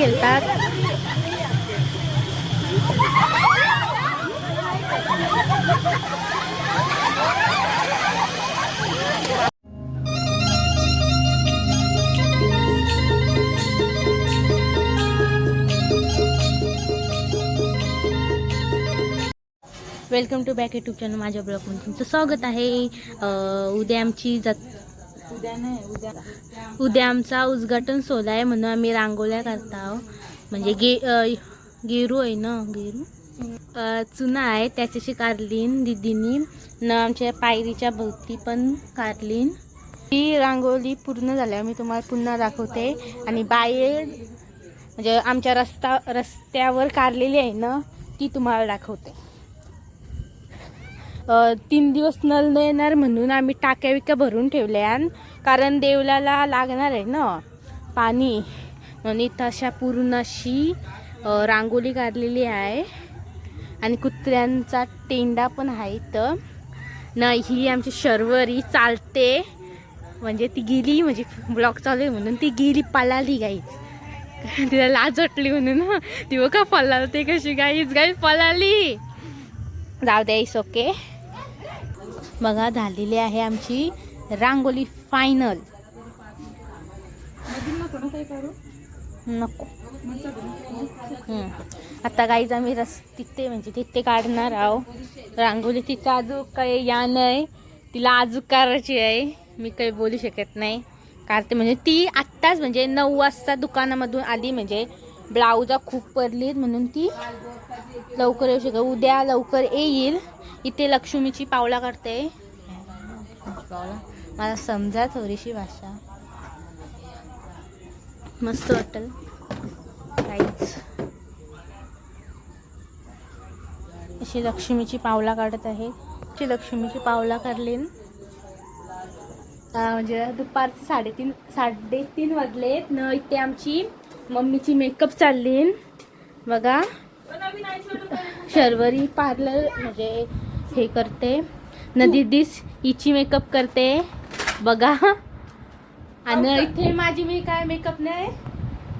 खेळतात. Welcome to back YouTube channel. माझ्या ब्लॉगमध्ये तुमचं स्वागत आहे. उद्या आमचा उद्घाटन सोहळा आहे म्हणून आम्ही रांगोळ्या करत आहोत. म्हणजे गेरू आहे ना, गेरू चुना आहे त्याच्याशी काढलीन दीदीनी न आमच्या पायरीच्या भोवती पण काढलीन. ही रांगोळी पूर्ण झाल्या मी तुम्हाला पुन्हा दाखवते. आणि बाहेर म्हणजे आमच्या रस्त्यावर काढलेली आहे ना ती तुम्हाला दाखवते. 3 दिवस नळ न येणार म्हणून आम्ही टाक्या विक्या भरून ठेवल्या, कारण देवलाला लागणार आहे ना पाणी. आणि तशा पूर्ण अशी रांगोळी काढलेली आहे. आणि कुत्र्यांचा टेंडा पण आहे तर ना. ही आमची शर्वरी चालते म्हणजे ती गेली, म्हणजे ब्लॉक चालू आहे म्हणून ती गेली, पळाली गाईच. तिला लाज वाटली म्हणून ती बघा पळाली कशी गाईच पळाली. जाऊ द्या, इस ओके. बघा झालेली आहे आमची रांगोळी फायनल. नको आता गाईज आम्ही तिथे म्हणजे तिथे काढणार आहोत रांगोळी. तिचा अजून काही या नाही, तिला अजून करायची आहे. मी काही बोलू शकत नाही काढते म्हणजे ती आत्ताच म्हणजे 9 वाजता दुकानामधून आली. म्हणजे ब्लाऊजा खूप पडलीत म्हणून ती लवकर येऊ शकत. उद्या लवकर येईल. इथे लक्ष्मीची पावला काढते. मला समजा थोडीशी भाषा मस्त वाटेल काहीच. अशी लक्ष्मीची पावला काढत आहे. अशी लक्ष्मीची पावला काढली म्हणजे दुपारचे 3:30 वाजलेत न. इथे आमची मम्मीची मेकअप चालली बघा. शर्वरी पार्लर म्हणजे हे करते न. दीदीस हिची मेकअप करते बघा. आणि इथे माझी मी काय मेकअप नाही,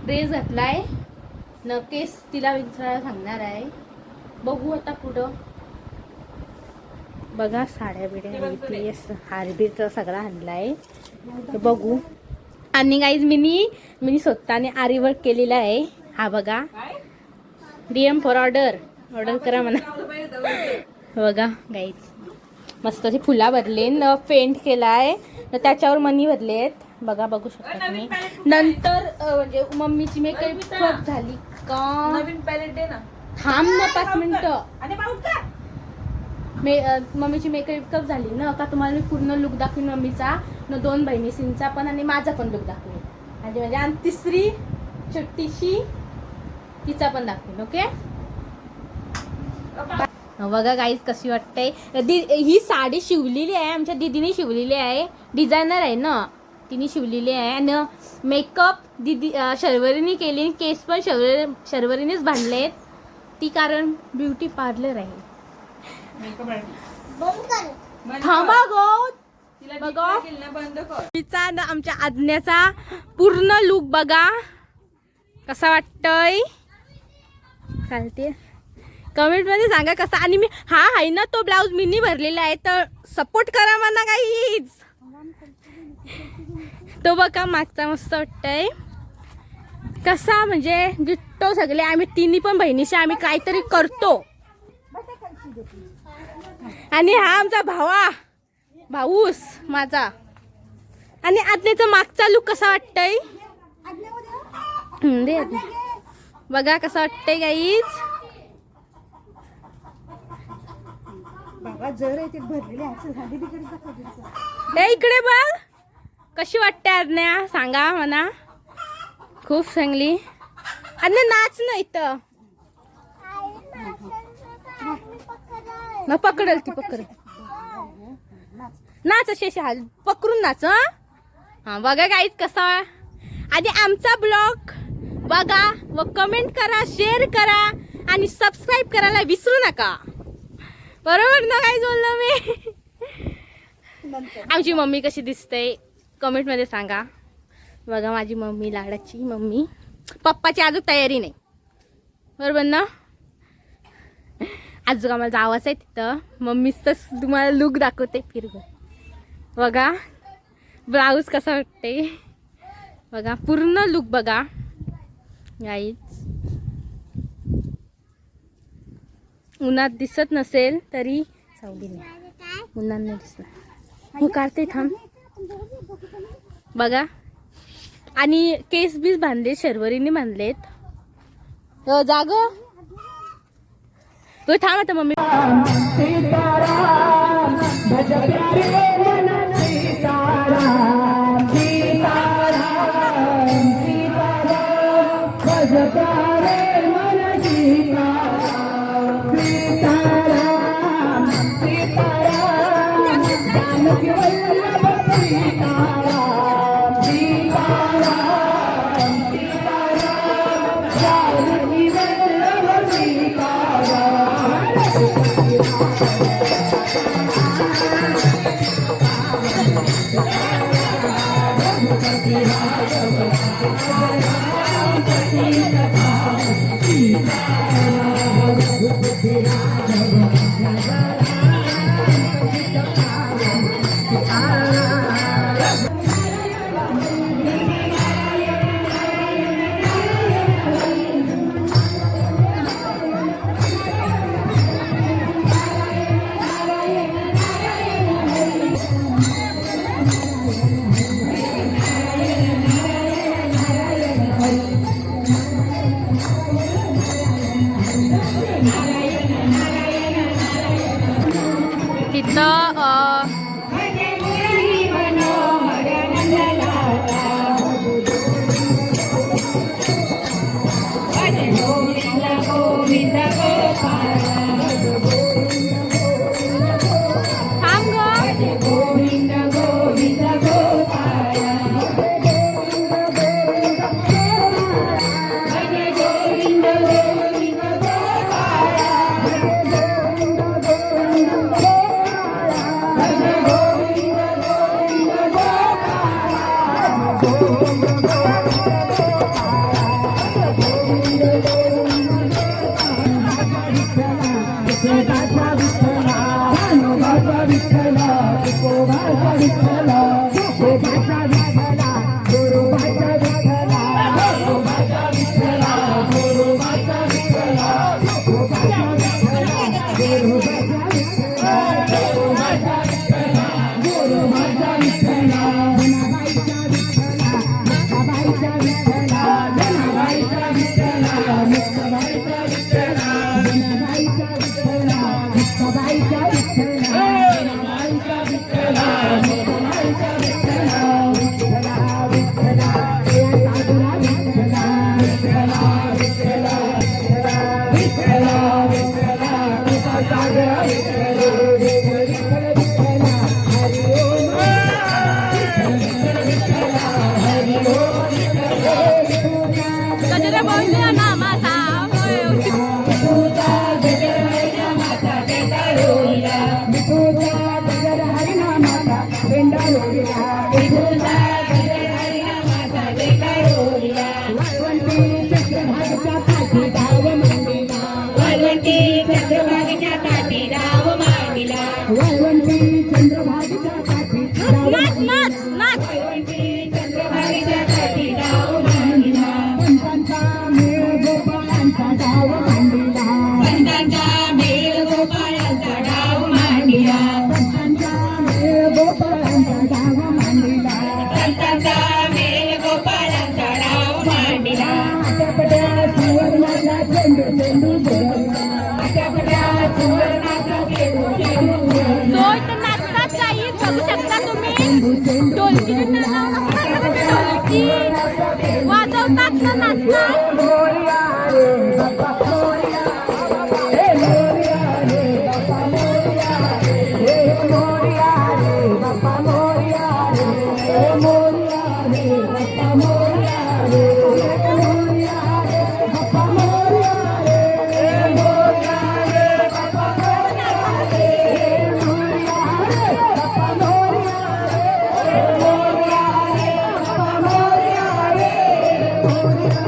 ड्रेस घातलाय न. केस तिला विचारायला सांगणार आहे. बघू आता पुढं. बघा साड्या बिड्या हारबीरचा सगळा आणलाय बघू. आणि गाईज मिनी स्वतःने आरी वर्क केलेला आहे. हा बघा, DM फॉर ऑर्डर करा म्हणा. बघा गाईज मस्त अशी फुला भरले न. पेंट केलाय तर त्याच्यावर मनी भरलेत बघा, बघू शकता तुम्ही. नंतर म्हणजे मम्मीची मेकअप झाली का, नवीन पॅलेट दे ना. थांब ना 5 मिनिटं. मम्मीची मेकअप झाली ना का तुम्हाला मी पूर्ण लुक दाखवीन मम्मीचा न. 2 बहिणींचा पण आणि माझा पण लुक दाखवीन. म्हणजे आणि तिसरी छोटीशी तिचा पण दाखवीन. ओके बघा गाईज कशी वाटते. ही साडी शिवलेली आहे, आमच्या दीदीने शिवलेली आहे. डिझायनर आहे ना, तिने शिवलेली आहे. आणि मेकअप दीदी शर्वरीने केली. केस पण शर्वरीनेच बांधलेत. ती कारण ब्युटी पार्लर आहे. थांबा गो बघा तिचा आमच्या आज्ञाचा पूर्ण लुक बघा कसा वाटतय. चालते कमेंट मध्ये सांगा कसा. आणि मी हा आहे ना तो ब्लाऊज मीनी भरलेला आहे तर सपोर्ट करा म्हणा गाईज. तो बघा मागचा मस्त वाटतय कसा. म्हणजे डिट्टो सगळे आम्ही तिन्ही पण बहिणीशी आम्ही काहीतरी करतो. आणि हा आमचा भाऊस माझा. आणि आज्ञेचा मागचा लुक कसा वाटतय बघा कसा वाटतंय गाईज. इकडे बघ कशी वाटते आज्ञा सांगा म्हणा. खूप चांगली. आज्ञा नाच ना इथं. पकडेल ती पकडेल. नाच अशी हाल पकडून नाच. हा बघा गाईज कसा. आधी आमचा ब्लॉग बघा व कमेंट करा, शेअर करा आणि सबस्क्राईब करायला विसरू नका. बरोबर ना गाईज बोललो मी. आमची मम्मी कशी दिसते कमेंट मध्ये सांगा. बघा माझी मम्मी लाडाची मम्मी. पप्पाची अजून तयारी नाही, बरोबर ना? अजून आम्हाला जावाचं आहे तिथं. मम्मीच तर तुम्हाला लुक दाखवते, फिरव बघा. ब्लाऊज कसा वाटते बघा, पूर्ण लुक बघा गाईज. उन्हात दिसत नसेल तरी सावलीने, उन्हात नाही दिसणार. हो काढते थांब बघा. आणि केस बीस बांधले, शर्वरीने बांधलेत. जाग तो थांब आता मम्मी. Thank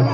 you.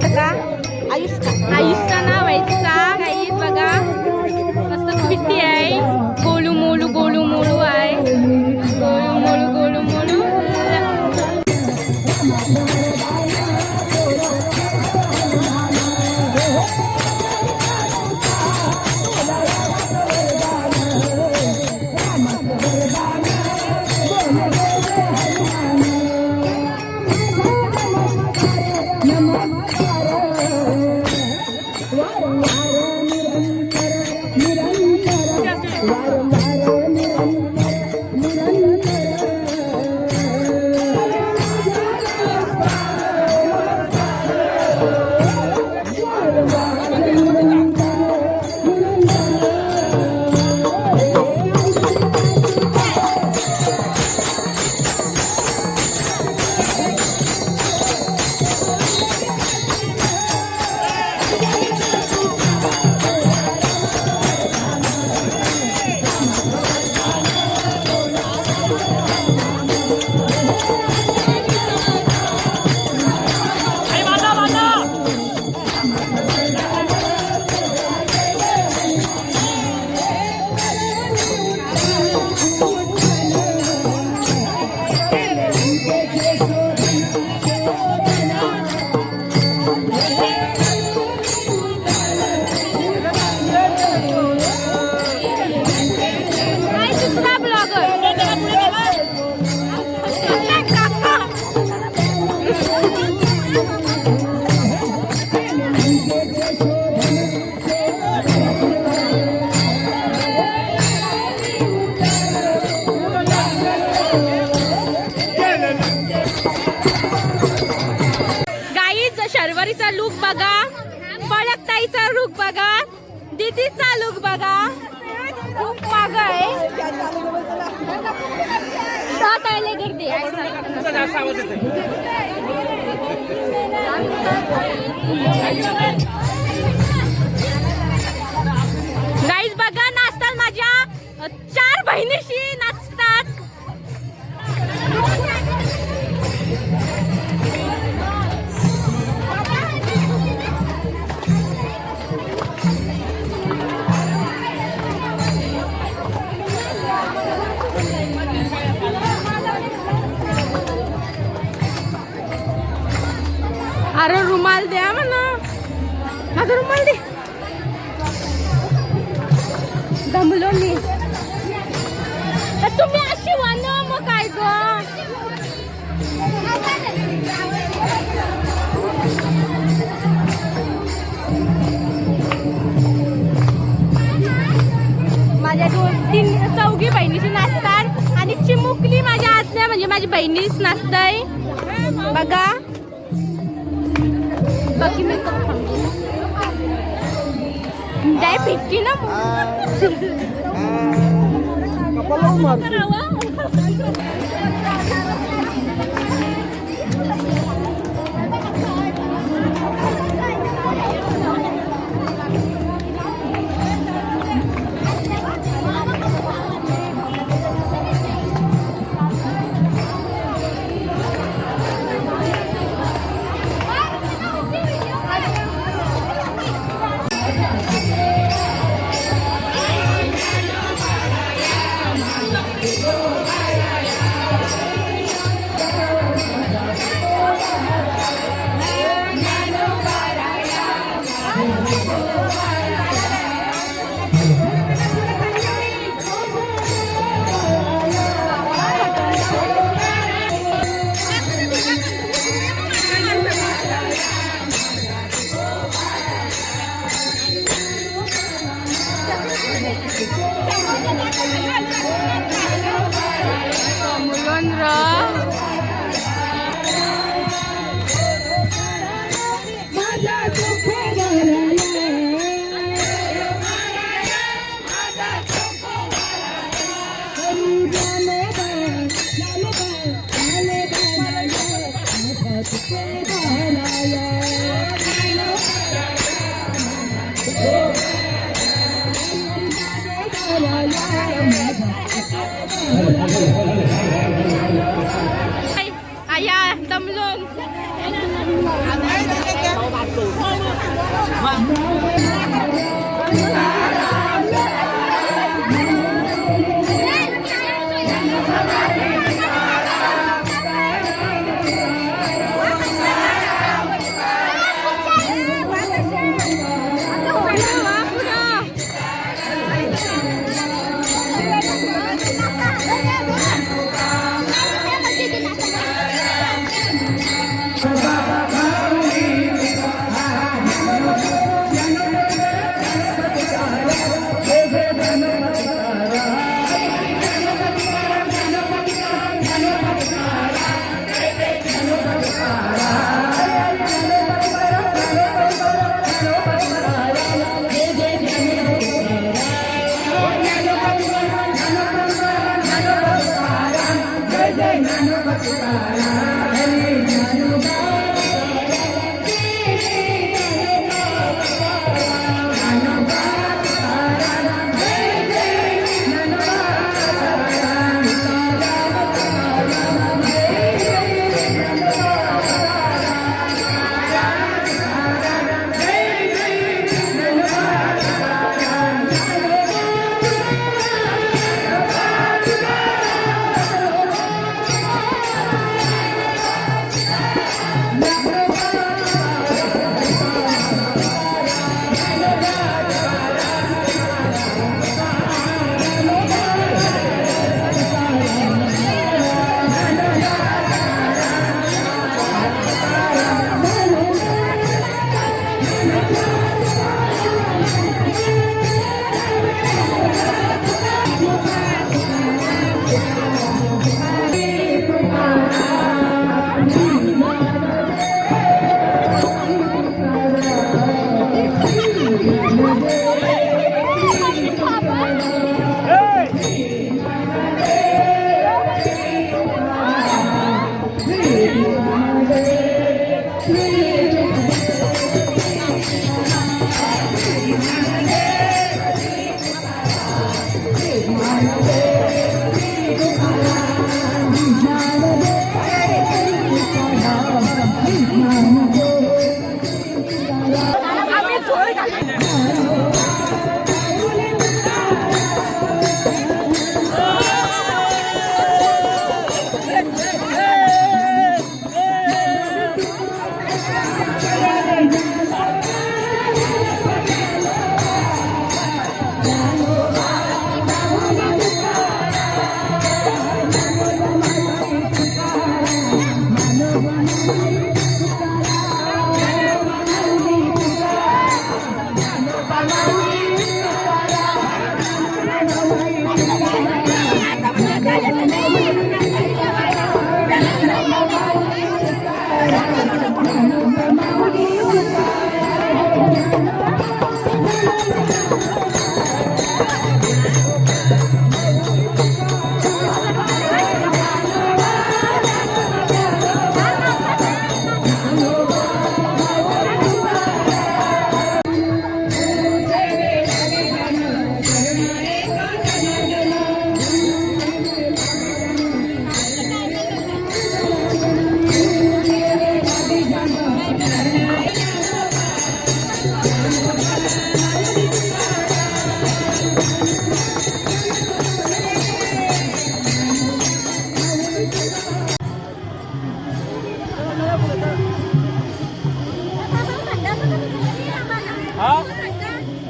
बघा आयुष्का नाव आहे तिचा काही बघा मस्त पिट्टी आहे गोलू मोलू आहे गोलू मोलू शर्वरीचा लुक बघा पळकताईचा लुक बघा दीदीचा लुक बघा खूप माग आहे गर्दी गाईज बघा नाचतात माझ्या 4 बहिणीशी नाचतात अरे रुमाल द्या म्हणा माझा रुमाल दे दमलो मी तुम्ही अशी वाना मग काय ग माझ्या 2-3 चौघी बहिणीची नाचतात आणि चिमुकली माझ्या असल्या म्हणजे माझी बहिणीच नाचताय बघा बाकी मेकअप डाय पिटकी ना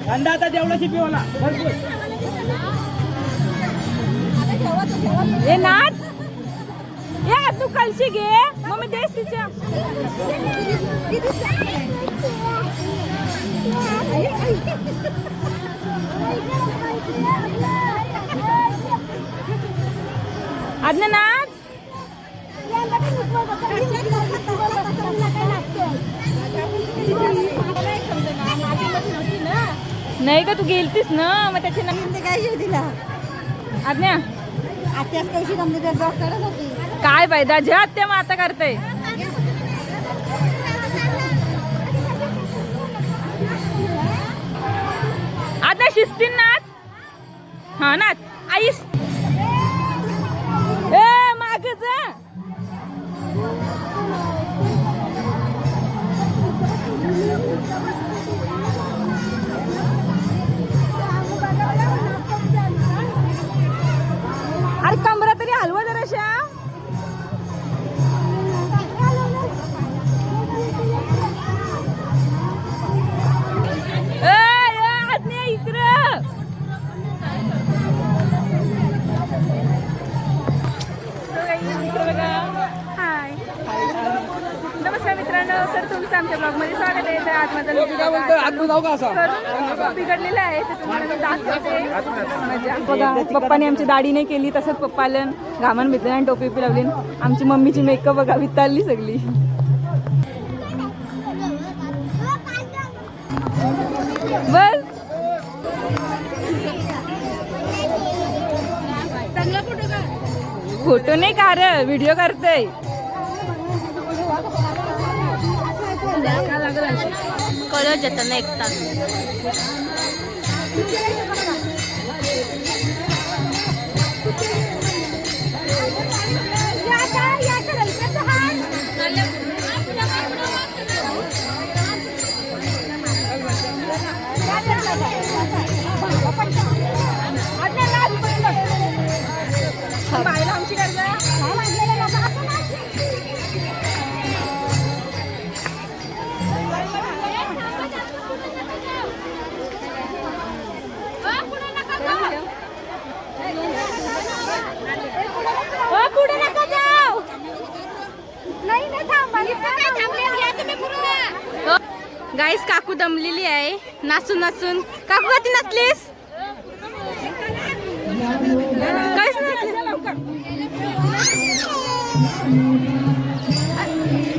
थंडा आता जेवढा पिवाला भरपूर ए नाथ ए तू कलशी घे मग मी देस तिच्या आज्ञानाथ नाही का तू गेलतीस ना मग त्याचे काय दिला आज्ञा आत्याच कशी जमते डॉक्टरच होती काय फायदा जे आत्या मग आता करते आता शिस्तीन नाच हा नाच आईस ए मागच काय बोलतो आतून जाऊ का असा बिघडलेलं आहे ते तुम्हाला मी दाखवते. मजा. बघा पप्पाने आमची दाढी नाही केली तसंच पप्पा आलं घामान भिजले आणि टोपी पी लावली. आमची मम्मीची मेकअप बघा वितारली सगळी. बस फोटो नाही कार व्हिडिओ करतोय. कळत जाताना एकटा बायला आमची गाईस काकू दमलेली आहे नाचून नाचून. काकू कधी नाचलीस? काहीच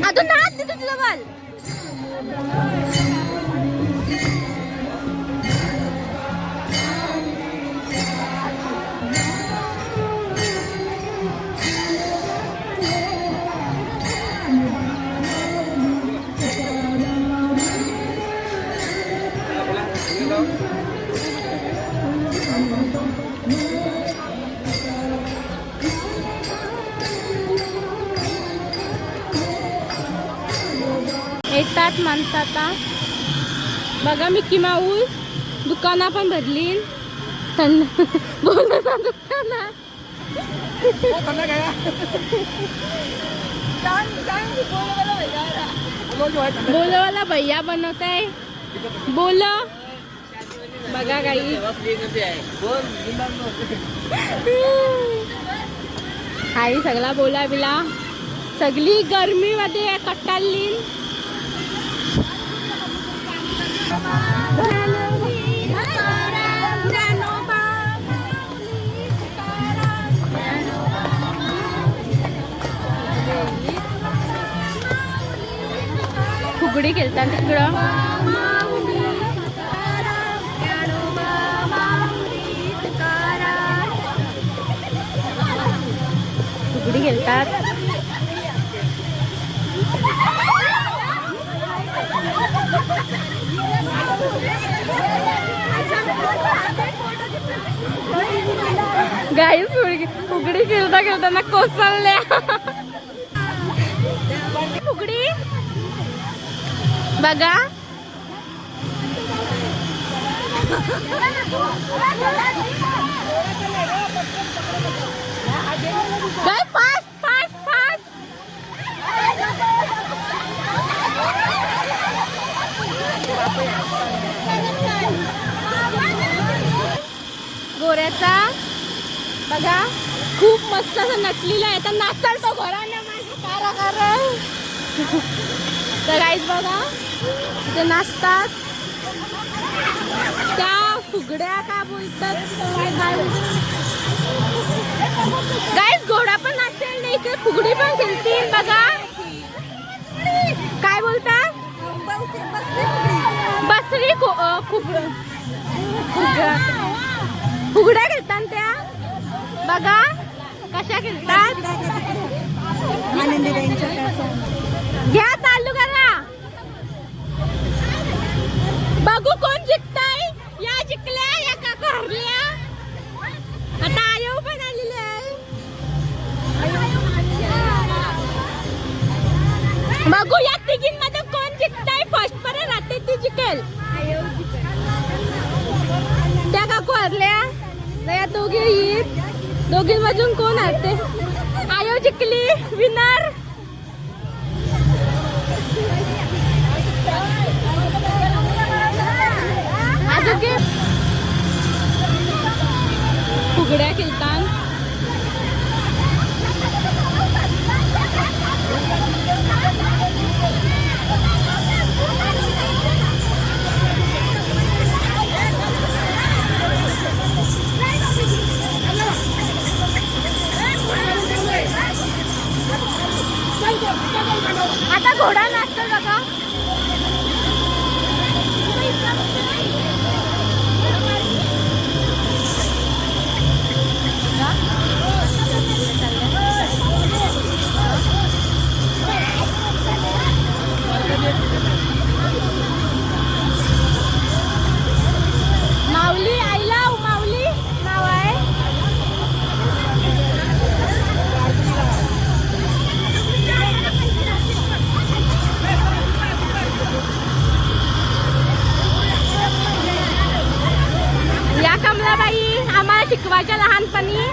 अजून नाच दे तुझं बल. येतात माणसं आता. बघा मिकी माऊस दुकाना पण भरली. थंड बोलत दुकाना बोलवाला भैया बनवत आहे. बोल बघा काही आई सगळा बोला बिला सगळी गर्मी मध्ये कट्टाळली. फुगडी खेळतात तिकडं. फुगडी खेळतात. गाई फुगडी खेळता खेळताना कोसळल्या. फुगडी बघा काय फास्ट फास्ट फास्ट. गोऱ्याचा बघा खूप मस्त असं नटलेला आहे. तर नाचाल तो घराने कारा कारा. तर गाईज बघा ते नाचतात. त्या फुगड्या काय बोलतात गाईज घोडा पण नाचेल नाही इकडे फुगडी पण खेळतील. बघा काय बोलतात बसरी फुगड्या खेळतात त्या. बघा कशा खेळतात. घ्या चालू करा. बघू कोण जिंकताय. या जिंकल्या या काका हरल्या. आता आयो पण आलेले आहे. बघू या तिघींमध्ये कोण जिंकताय. फर्स्ट पर्यंत राहते ती जिंकेल. त्या काकू हरल्या. या दोघींमधून कोण हरते. आयो जिंकली विनर. फुगड्या खेळतात. शिकवायच्या लहानपणी.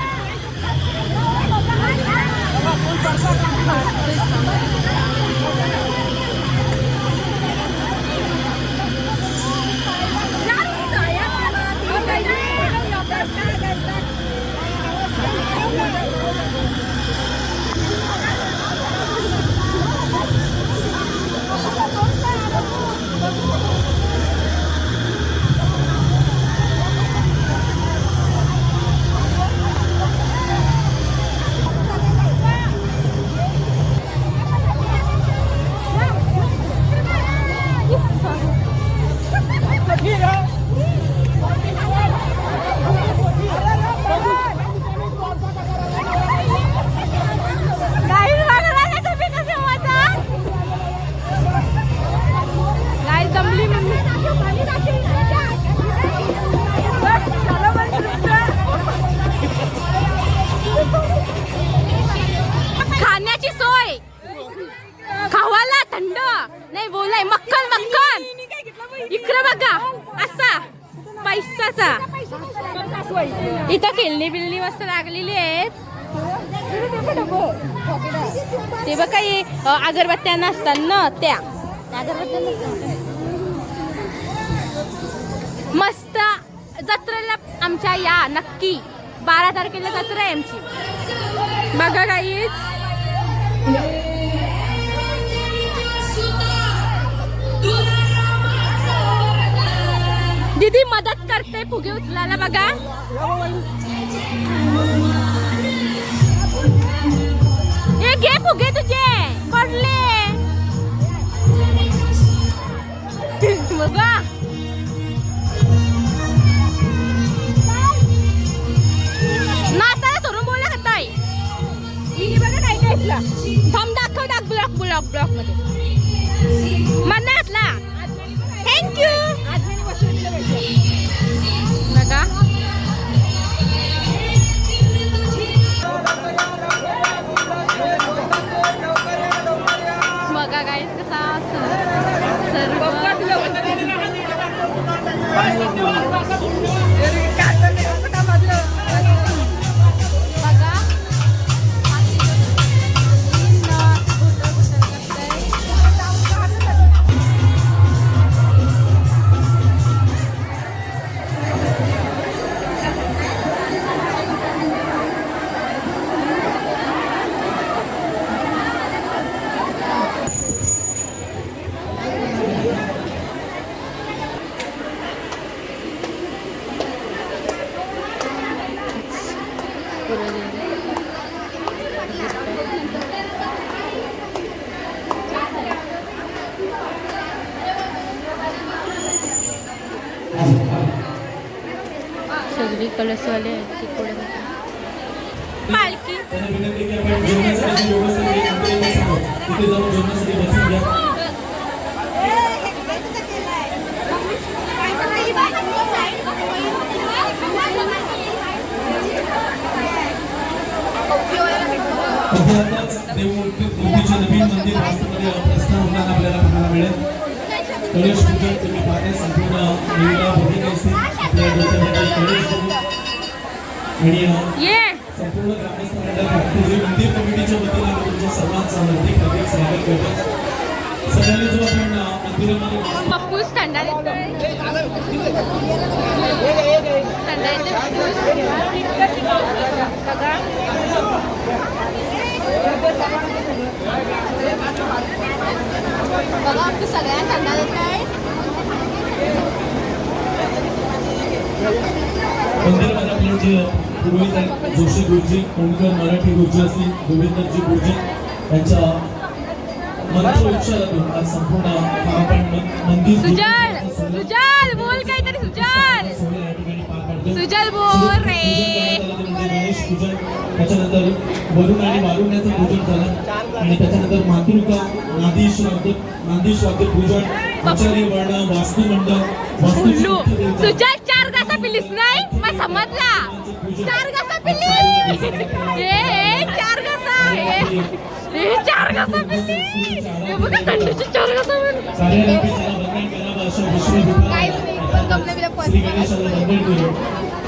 खाण्याची सोय, खावाला थंड नाही बोलाय, मक्खन मक्खन इकडे बघा असा पैसाचा. इथं खेळणी बिल्ली मस्त लागलेली आहेत. ते बघा हे अगरबत्त्या नसतात ना त्या मस्त. जत्रेला आमच्या या नक्की 12 तारखेला जत्रा आहे आमची. बघा काहीच दीदी मदत करते फुगे उचलायला. बघा हे घे फुगे तुझे पडले. बघा नाचायला सोडून बोलला का ताई. बघा काय काय थांब दाखव ब्लॉक मध्ये मन घातला. थँक्यू. बघा बघा काय कसा सर्व सगळी कलसवाले आहेत तिकडे. पालखी देवमूर्तीचे नवीन मंदिर वास्तूमध्ये प्रस्थान होताना आपल्याला बघायला मिळेल. कलश पूजन तुम्ही पाहता संपूर्ण देवीला भूमिका असते आपल्या डोक्यामध्ये कलश बघून आणि संपूर्ण ग्रामस्थ मंडळ भक्ती मंदिर कमिटीच्या वतीने तुमच्या सर्वांचं हार्दिक स्वागत करतो. सगळ्यांनी जो आपण मंदिरामध्ये पप्पूस थंडा बघा आमच्या सगळ्यांना थंडा देत आहे. मंदिरामध्ये आपले जे पुरोहित आहेत जोशी गुरुजी, कोणकर मराठी गुरुजी असतील, गोविंदजी गुरुजी यांच्या मंत्रोच्चारातून आज संपूर्ण आपण मंदिर सुजल बोल काहीतरी. सुजल बोल रे. गणेश पूजन, त्याच्यानंतर वरुण आणि वारुण्याचं पूजन झालं आणि त्याच्यानंतर मातृका नादीश वाद्य पूजन, आचार्य वर्ण, वास्तुमंडळ सुजल 4 घासा पिलीस नाही मग समजला. 4 घासा पिली. 4 घासा 4 घासा पिली. बघा थंडीचे 4 घासा साऱ्या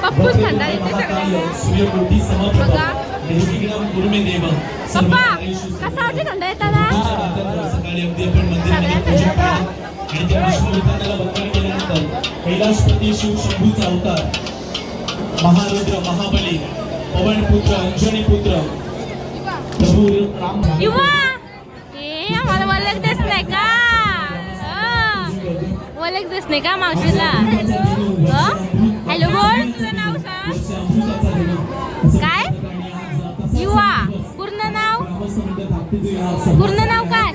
पप्पूस थंडा देते सगळ्यांना. सूर्यकोटी समप्रभ बघा. देवकीग्राम गुरुमे देव सर्व पप्पा कार्येषु कसा वाटते थंडा येताना. पूजा नंतर सकाळी अगदी आपण मंदिरामध्ये पूजा केली आणि त्या विष्णुविधानाला वंदन केल्यानंतर कैलाशपती शिव शंभूचा अवतार महारुद्र महाबली पवनपुत्र अंजनीपुत्र प्रभू राम युवा ए आम्हाला वलक देत नाही का. वलक देत नाही का मावशीला. हॅलो बोल. तुझं नाव सांग. काय युवा पूर्ण नाव. पूर्ण नाव काय.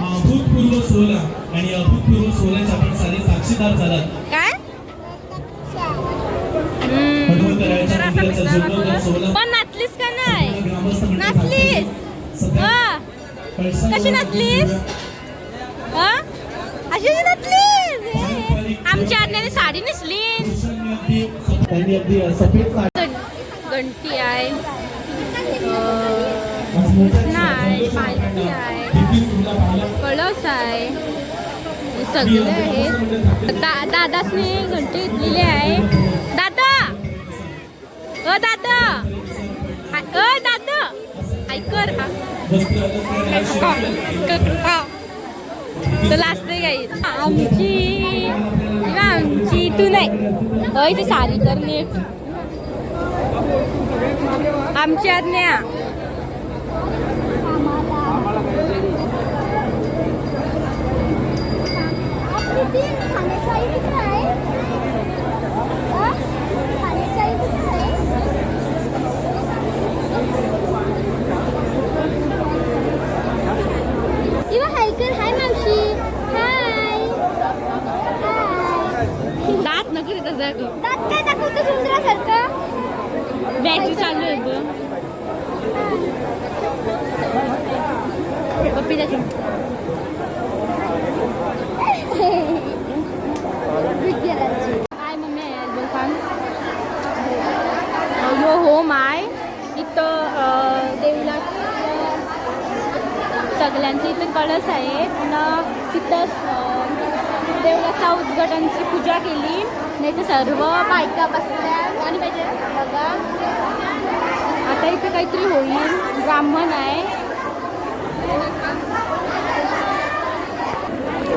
अभूतपूर्व सोहळा आणि अभूतपूर्व सोहळ्याचे आपण सारे साक्षीदार झालात. काय पटवर्धनाच्या मंदिराचा जीर्णोद्धार सोहळा पण नाचलीस का नाही. ग्रामस्थ मंडळ नाचलीस. सध्या कशी नाचलीस. अशी नाचलीस. आमच्या आज्ञाने साडी नेसली. त्यांनी अगदी सफेद साडी घंटी आहे. कृष्णा आहे. पालखी आहे. कळस आहे. हे सगळे आहेत. दादासने घंटी घेतलेली आहे. दादा दादा दादा ऐकर तुला असते काही आमची तू नाही. होय ती सारी कर नीट. आमची आज्ञा. दात नको तिथं काय दाखवतो सुंदरासारखं. बॅटरी चालू आहे ग. पप्पी दाखव. काय मम्मी आहे बोल सांग. यो होम आहे इथं देवीला. सगळ्यांचे इथं कळस आहे. पुन्हा तिथं देवळाच्या उद्घाटनाची पूजा केली. नाही तर सर्व बायका बसल्या आणि पाहिजे बघा. आता इथं काहीतरी होईल. ब्राह्मण आहे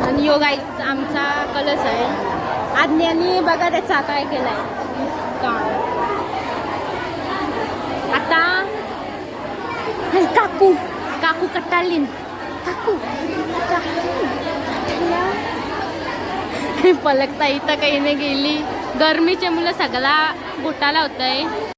आणि योग आमचा कलश आहे. आज्ञानी बघा त्याचा काय केलाय काम. आता काकू काकू कटाळली. काकू पलकता इथं काही नाही गेली. गरमीचे मुलं सगळा गोटाला होत आहे.